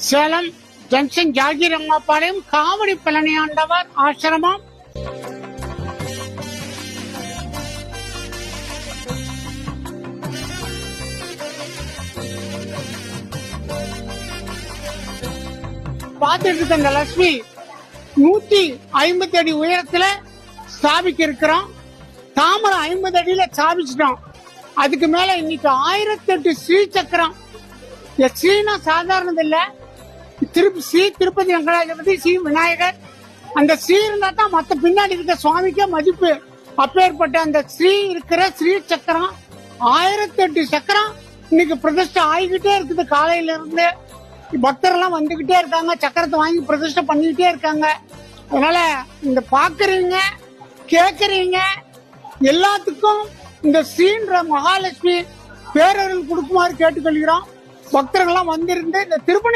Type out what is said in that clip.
Salem junction Zakir Ammapalayam காவடி பழனி ஆண்டவர் ஆசிரமம். பார்த்துட்டு இருக்க இந்த லட்சுமி 150 அடி உயரத்துல ஸ்தாபிக்க இருக்கிறோம். தாமரை 50 அடியில ஸ்தாபிச்சிட்டோம். அதுக்கு மேல இன்னைக்கு 1008 ஸ்ரீ சக்கரம். ஸ்ரீனா சாதாரணது இல்ல. ஸ்ரீ திருப்பதி வெங்கடாஜலபதி, ஸ்ரீ விநாயகர், அந்த ஸ்ரீ இருந்தா தான் மத்த பின்னாடி இருக்க சுவாமிக்கே மதிப்பு. அப்பேற்பட்ட அந்த ஸ்ரீ இருக்கிற ஸ்ரீ சக்கரம் 1008 சக்கரம் இன்னைக்கு பிரதிஷ்டை ஆகிக்கிட்டே இருக்குது. காலையில இருந்து பக்தரெல்லாம் வந்துகிட்டே இருக்காங்க, சக்கரத்தை வாங்கி பிரதிஷ்டை பண்ணிக்கிட்டே இருக்காங்க. அதனால இந்த பாக்குறீங்க கேக்குறீங்க எல்லாத்துக்கும் இந்த ஸ்ரீன்ற மகாலட்சுமி பேரருள் கொடுக்குமாறு கேட்டுக்கொள்கிறோம். பக்தர்கள்லாம் வந்திருந்து இந்த திருப்பணி